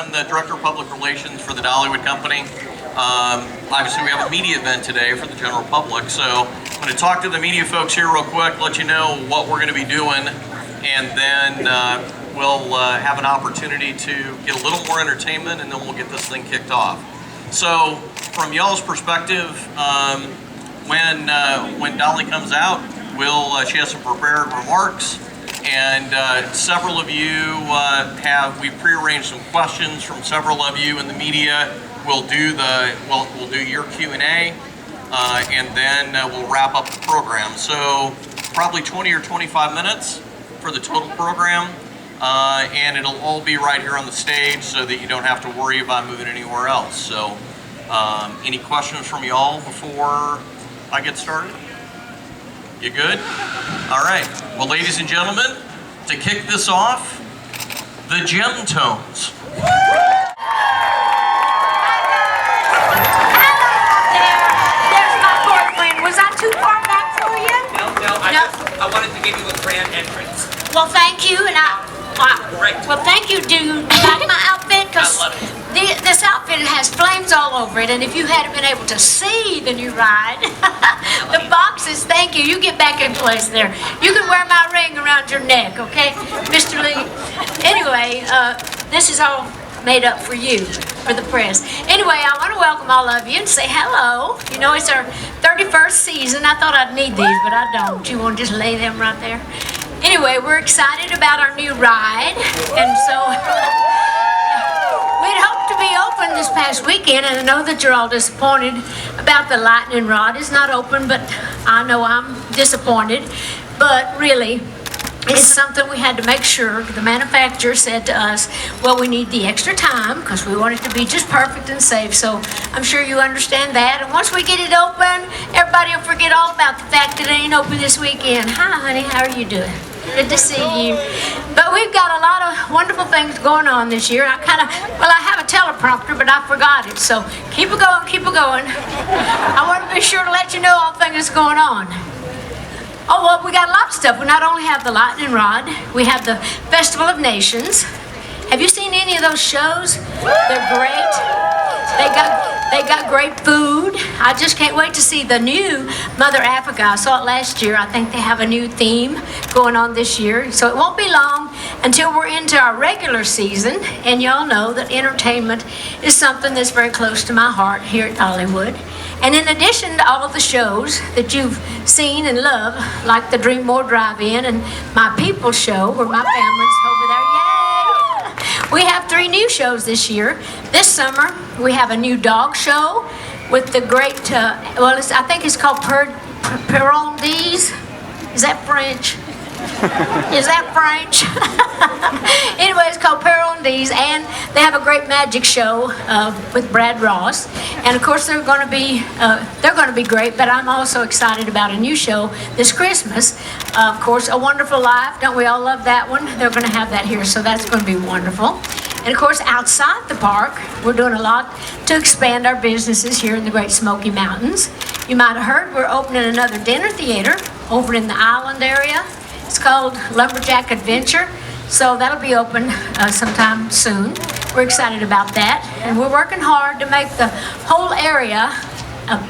I'm the Director of Public Relations for the Dollywood Company. Obviously, we have a media event today for the general public, so I'm going to talk to the media folks here real quick, let you know what we're going to be doing, and then we'll have an opportunity to get a little more entertainment, and then we'll get this thing kicked off. So, from y'all's perspective, when Dolly comes out, she has some prepared remarks. And several of you we've prearranged some questions from several of you in the media. We'll do your Q&A, and then we'll wrap up the program. So probably 20 or 25 minutes for the total program, and it'll all be right here on the stage so that you don't have to worry about moving anywhere else. So any questions from y'all before I get started? You good? All right. Well, ladies and gentlemen, to kick this off, the Gem Tones. There's my boyfriend. Was I too far back for you? No. I wanted to give you a grand entrance. Well, thank you, and Great. well, thank you. Do you like my outfit? Because I love it. this outfit has flames all over it, and if you hadn't been able to see the new ride, the boxes, thank you. You get back in place there. You can wear my ring around your neck, okay, Mr. Lee? Anyway, this is all made up for you, for the press. Anyway, I want to welcome all of you and say hello. You know, it's our 31st season. I thought I'd need these, but I don't. You want to just lay them right there? Anyway, we're excited about our new ride, and so we'd hoped to be open this past weekend, and I know that you're all disappointed about the lightning rod. It's not open, but I know I'm disappointed. But really, it's something we had to make sure. The manufacturer said to us, well, we need the extra time because we want it to be just perfect and safe. So I'm sure you understand that. And once we get it open, everybody will forget all about the fact that it ain't open this weekend. Hi, honey. How are you doing? Good to see you. But we've got a lot of wonderful things going on this year. I have a teleprompter, but I forgot it. So keep it going, keep it going. I want to be sure to let you know all things that's going on. Oh, well, we got a lot of stuff. We not only have the lightning rod, we have the Festival of Nations. Have you seen any of those shows? They're great. They got great food. I just can't wait to see the new Mother Africa. I saw it last year. I think they have a new theme going on this year. So it won't be long until we're into our regular season. And y'all know that entertainment is something that's very close to my heart here at Dollywood. And in addition to all of the shows that you've seen and love, like the Dreammore Drive-In and My People show, where my family's over there, yay! We have 3 new shows this year. This summer, we have a new dog show with the great, I think it's called Perron D's. Is that French? Is that French? Anyway, it's called Perron D's, and they have a great magic show with Brad Ross. And of course, they're going to be great. But I'm also excited about a new show this Christmas. Of course, A Wonderful Life. Don't we all love that one? They're going to have that here, so that's going to be wonderful. And of course, outside the park, we're doing a lot to expand our businesses here in the Great Smoky Mountains. You might have heard we're opening another dinner theater over in the island area. It's called Lumberjack Adventure, so that'll be open sometime soon. We're excited about that, and we're working hard to make the whole area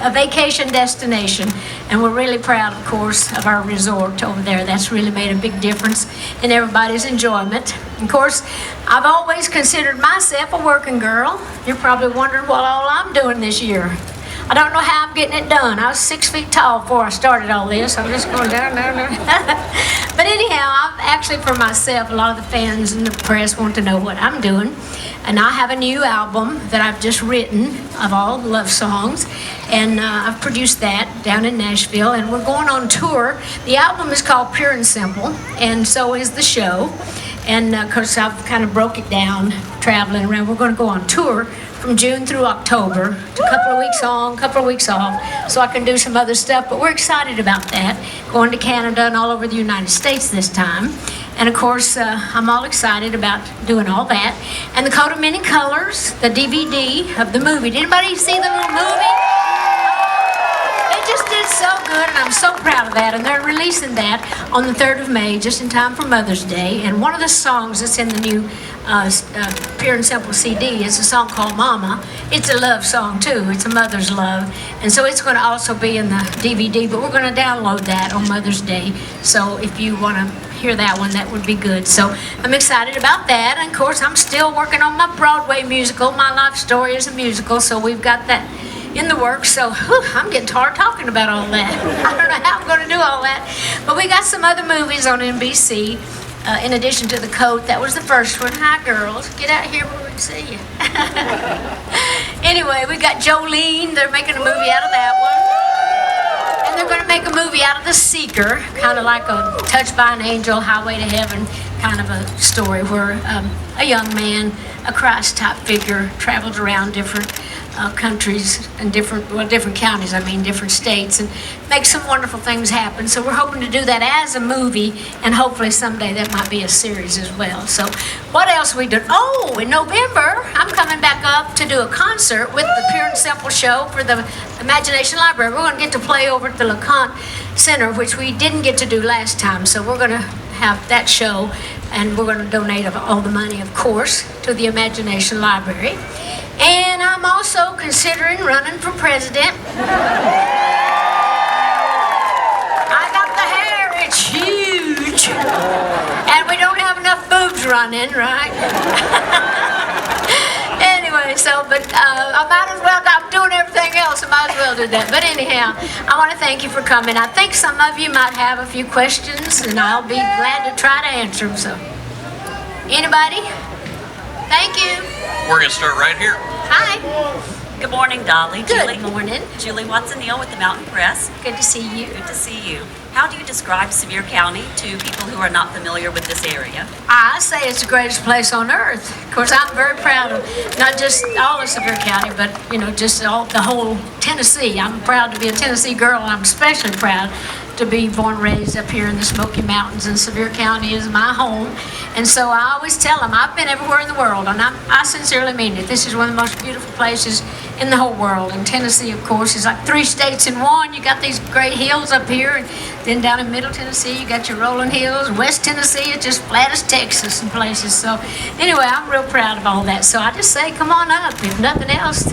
a vacation destination, and we're really proud, of course, of our resort over there. That's really made a big difference in everybody's enjoyment. Of course, I've always considered myself a working girl. You're probably wondering what all I'm doing this year. I don't know how I'm getting it done. I was 6 feet tall before I started all this. I'm just going down. But anyhow, I'm actually, for myself, a lot of the fans and the press want to know what I'm doing. And I have a new album that I've just written of all love songs. And I've produced that down in Nashville. And we're going on tour. The album is called Pure and Simple. And so is the show. And of course, I've kind of broke it down, traveling around. We're going to go on tour from June through October. It's a couple of weeks on, a couple of weeks off, so I can do some other stuff. But we're excited about that, going to Canada and all over the United States this time. And of course, I'm all excited about doing all that. And the Coat of Many Colors, the DVD of the movie. Did anybody see the little movie? They just did so good, and I'm so proud of that. And they're releasing that on the 3rd of May, just in time for Mother's Day. And one of the songs that's in the new Pure and Simple CD is a song called Mama. It's a love song, too. It's a mother's love. And so it's going to also be in the DVD, but we're going to download that on Mother's Day. So if you want to hear that one, that would be good. So I'm excited about that. And of course, I'm still working on my Broadway musical. My life story is a musical, so we've got that in the works. So I'm getting tired talking about all that. I don't know how I'm going to do all that. But we got some other movies on NBC. In addition to The Coat, that was the first one. Hi, girls. Get out here where we can see you. Anyway, we got Jolene. They're making a movie out of that one. And they're going to make a movie out of The Seeker, kind of like a Touched by an Angel, Highway to Heaven kind of a story where a young man, a Christ-type figure, travels around different countries and different counties, different states, and make some wonderful things happen. So we're hoping to do that as a movie, and hopefully someday that might be a series as well. So what else we do? Oh, in November, I'm coming back up to do a concert with the Pure and Simple show for the Imagination Library. We're going to get to play over at the LeConte Center, which we didn't get to do last time. So we're going to have that show, and we're going to donate all the money, of course, to the Imagination Library. And I'm also considering running for president. I got the hair, it's huge. And we don't have enough boobs running, right? Anyway, but I might as well, I'm doing everything else, I might as well do that. But anyhow, I want to thank you for coming. I think some of you might have a few questions, and I'll be glad to try to answer them. So, anybody? Thank you. We're going to start right here. Hi. Good morning, Dolly. Good morning. Julie Watson-Neal with the Mountain Press. Good to see you. Good to see you. How do you describe Sevier County to people who are not familiar with this area? I say it's the greatest place on earth. Of course, I'm very proud of not just all of Sevier County, but just the whole Tennessee. I'm proud to be a Tennessee girl, and I'm especially proud to be born and raised up here in the Smoky Mountains, and Sevier County is my home. And so I always tell them I've been everywhere in the world, and I sincerely mean it. This is one of the most beautiful places in the whole world. And Tennessee, of course, is like 3 states in one. You got these great hills up here, and then down in Middle Tennessee, you got your rolling hills. West Tennessee, it's just flat as Texas in places. So anyway, I'm real proud of all that. So I just say, come on up. If nothing else,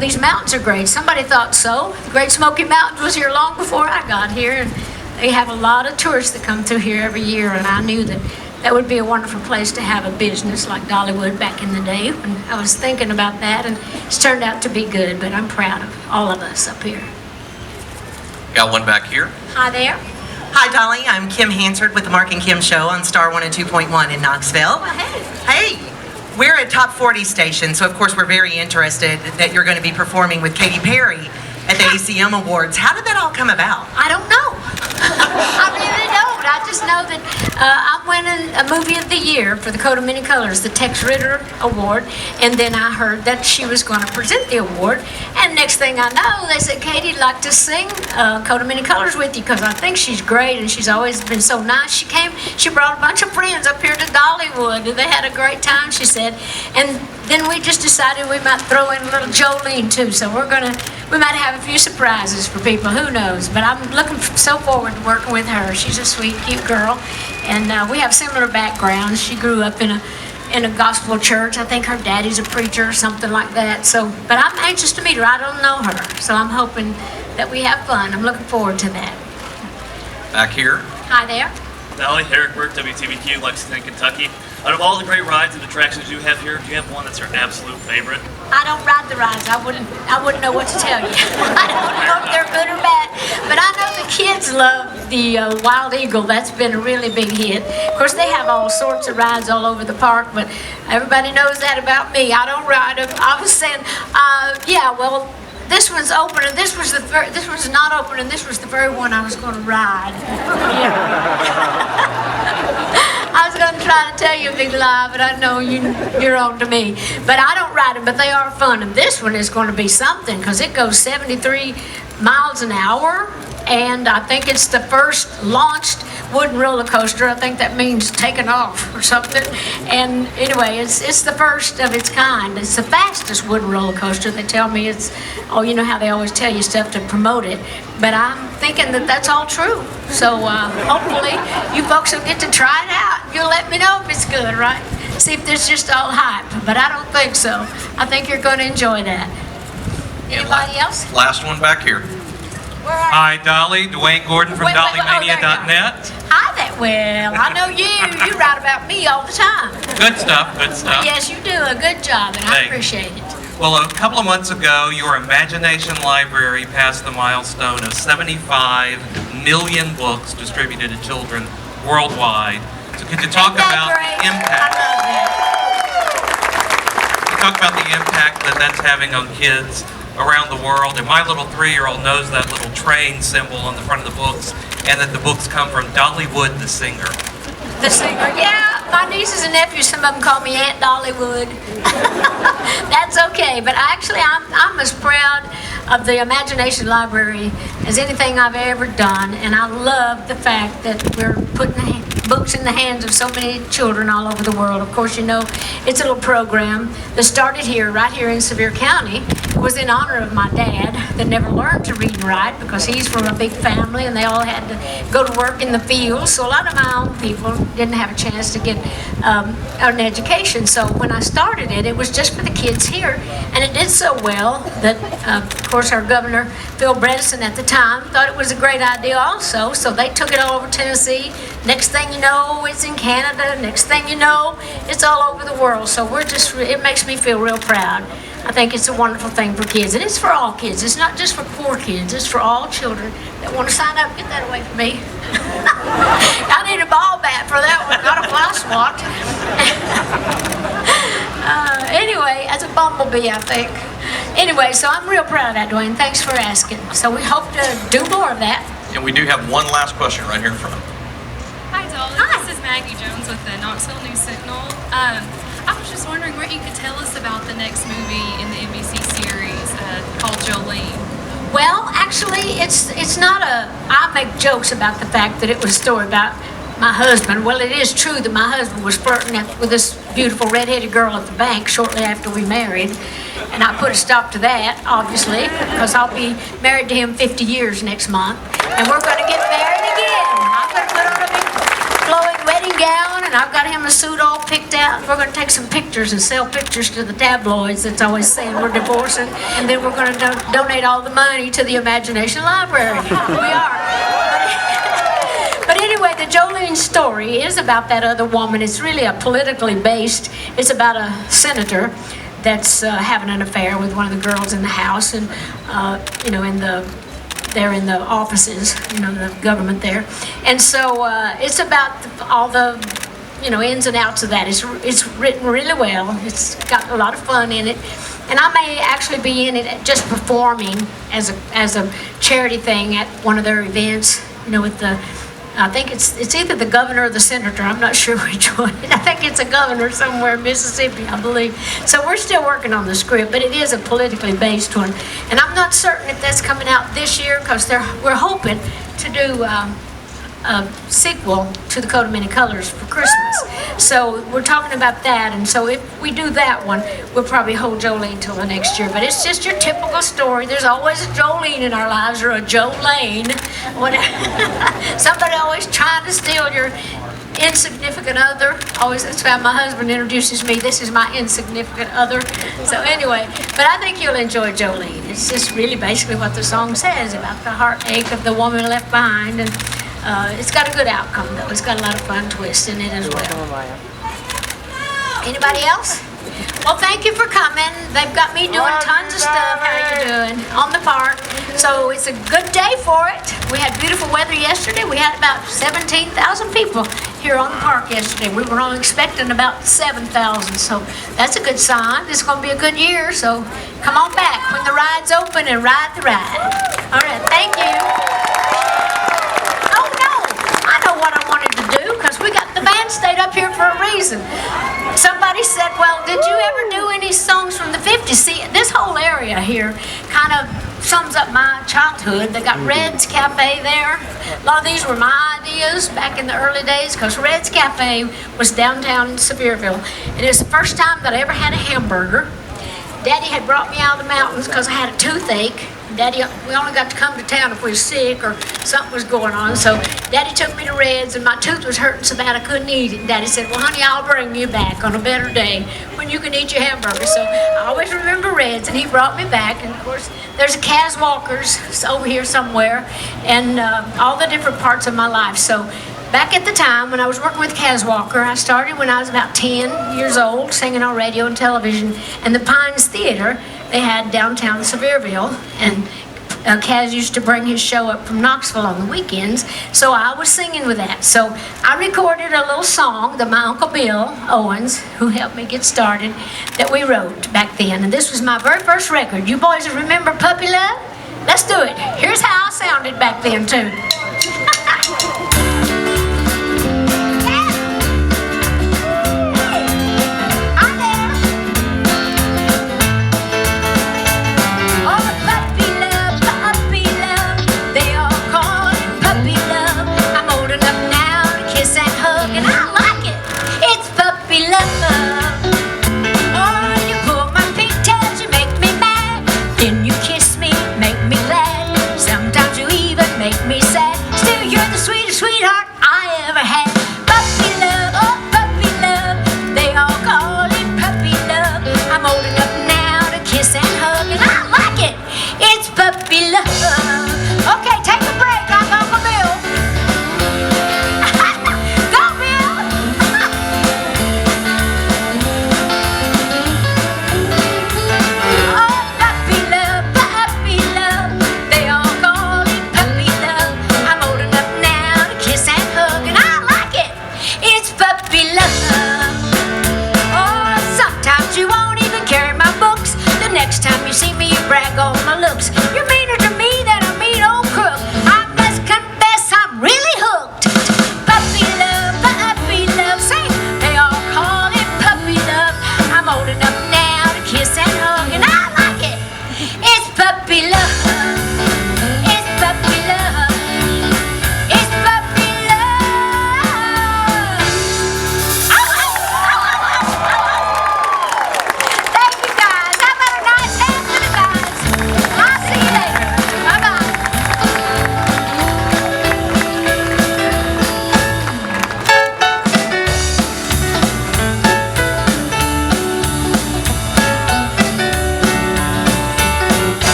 these mountains are great. Somebody thought so. The Great Smoky Mountains was here long before I got here, and they have a lot of tourists that come through here every year, and I knew that would be a wonderful place to have a business like Dollywood back in the day. And I was thinking about that, and it's turned out to be good, but I'm proud of all of us up here. Got one back here. Hi there. Hi, Dolly. I'm Kim Hansard with the Mark and Kim Show on Star 102.1 in Knoxville. Well, hey. Hey, we're a top 40 station, so of course we're very interested that you're going to be performing with Katy Perry at the ACM Awards. How did that all come about? I don't know. I really don't. I just know that I'm winning a movie of the year for the Coat of Many Colors, the Tex Ritter Award, and then I heard that she was going to present the award, and next thing I know, they said, Katie, I'd like to sing Coat of Many Colors with you, because I think she's great, and she's always been so nice. She brought a bunch of friends up here to Dollywood, and they had a great time, she said, and then we just decided we might throw in a little Jolene too, so we might have a few surprises for people, who knows, but I'm looking so forward to working with her. She's a sweet, cute girl, and we have similar backgrounds. She grew up in a gospel church. I think her daddy's a preacher or something like that, but I'm anxious to meet her. I don't know her, so I'm hoping that we have fun. I'm looking forward to that. Back here. Hi there. Dolly, Eric Burke, WTVQ, Lexington, Kentucky. Out of all the great rides and attractions you have here, do you have one that's your absolute favorite? I don't ride the rides. I wouldn't know what to tell you. I don't know if they're good or bad, but I know the kids love the Wild Eagle. That's been a really big hit. Of course, they have all sorts of rides all over the park, but everybody knows that about me. I don't ride them. I was saying, this one's open, and this one's not open, and this was the very one I was going to ride. I was going to try to tell you a big lie, but I know you're on to me. But I don't ride them, but they are fun. And this one is going to be something, because it goes 73 miles an hour, and I think it's the first launched wooden roller coaster. I think that means taking off or something. And anyway, it's the first of its kind. It's the fastest wooden roller coaster. They tell me it's, oh, you know how they always tell you stuff to promote it. But I'm thinking that that's all true. So hopefully you folks will get to try it out. You'll let me know if it's good, right? See if it's just all hype. But I don't think so. I think you're going to enjoy that. Anybody else? Last one back here. Where are Hi, Dolly. Dwayne Gordon from Wait, wait, wait. Oh, there you DollyMania.net. Hi there. Well, I know you. You write about me all the time. Good stuff, good stuff. Yes, you do a good job, and I Thanks. appreciate it. Well, a couple of months ago, your Imagination Library passed the milestone of 75 million books distributed to children worldwide. So could you talk Isn't that about great? the impact? I love that. Talk about the impact that that's having on kids around the world. And my little 3-year-old knows that little train symbol on the front of the books, and that the books come from Dollywood the singer. The singer, yeah. My nieces and nephews, some of them call me Aunt Dollywood. That's okay, but actually I'm as proud of the Imagination Library as anything I've ever done, and I love the fact that we're putting books in the hands of so many children all over the world. Of course, you know, it's a little program that started here, right here in Sevier County. It was in honor of my dad that never learned to read and write because he's from a big family and they all had to go to work in the fields. So a lot of my own people didn't have a chance to get an education. So when I started it, it was just for the kids here. And it did so well that, of course, our governor, Phil Bredesen at the time, thought it was a great idea also. So they took it all over Tennessee. Next thing you know, it's in Canada. Next thing you know, it's all over the world. So it makes me feel real proud. I think it's a wonderful thing for kids. And it's for all kids. It's not just for poor kids. It's for all children that want to sign up. Get that away from me. I need a ball bat for that one, not a fly swat. Anyway, as a bumblebee, I think. Anyway, so I'm real proud of that, Dwayne. Thanks for asking. So we hope to do more of that. And we do have one last question right here in front. Hi, Dolly. Hi. This is Maggie Jones with the Knoxville News Sentinel. I was just wondering what you could tell us about the next movie in the NBC series called Jolene. Well, actually, it's not a. I make jokes about the fact that it was a story about my husband. Well, it is true that my husband was flirting with this beautiful red-headed girl at the bank shortly after we married, and I put a stop to that, obviously, because I'll be married to him 50 years next month, and we're going to get married again. I'm going to put on a big flowing wedding gown, and I've got him a suit all picked out. We're going to take some pictures and sell pictures to the tabloids that's always saying we're divorcing, and then we're going to donate all the money to the Imagination Library. We are. But anyway, the Jolene story is about that other woman. It's really a politically based. It's about a senator that's having an affair with one of the girls in the house, and they're in the offices, the government there. And so it's about all the, ins and outs of that. It's written really well. It's got a lot of fun in it. And I may actually be in it just performing as a charity thing at one of their events, with the, I think it's either the governor or the senator. I'm not sure which one. I think it's a governor somewhere in Mississippi, I believe. So we're still working on the script, but it is a politically based one. And I'm not certain if that's coming out this year because we're hoping to do a sequel to The Coat of Many Colors for Christmas. So we're talking about that. And so if we do that one, we'll probably hold Jolene till the next year. But it's just your typical story. There's always a Jolene in our lives, or a Jolene. Whatever. Somebody always trying to steal your insignificant other. Always, that's why my husband introduces me. This is my insignificant other. So anyway, but I think you'll enjoy Jolene. It's just really basically what the song says about the heartache of the woman left behind. And it's got a good outcome, though. It's got a lot of fun twists in it as well. Anybody else? Well, thank you for coming. They've got me doing tons of stuff. How you doing? On the park. So it's a good day for it. We had beautiful weather yesterday. We had about 17,000 people here on the park yesterday. We were only expecting about 7,000. So that's a good sign. It's going to be a good year. So come on back when the ride's open and ride the ride. All right. Thank you. Oh, no. I know what I wanted to do because we got the band stayed up here for a reason. Somebody said, well, did you ever do any songs from the 50s? See, this whole area here kind of sums up my childhood. They got Red's Cafe there. A lot of these were my ideas back in the early days because Red's Cafe was downtown Sevierville. And it was the first time that I ever had a hamburger. Daddy had brought me out of the mountains because I had a toothache. Daddy, we only got to come to town if we were sick or something was going on. So Daddy took me to Red's and my tooth was hurting so bad I couldn't eat it. And Daddy said, well, honey, I'll bring you back on a better day when you can eat your hamburger. So I always remember Red's, and he brought me back. And of course, there's a Kaz Walker's over here somewhere, and all the different parts of my life. So back at the time when I was working with Kaz Walker, I started when I was about 10 years old, singing on radio and television. And the Pines Theater, they had downtown Sevierville, and Kaz used to bring his show up from Knoxville on the weekends, so I was singing with that. So I recorded a little song that my Uncle Bill Owens, who helped me get started, that we wrote back then. And this was my very first record. You boys remember Puppy Love? Let's do it. Here's how I sounded back then, too. Wow.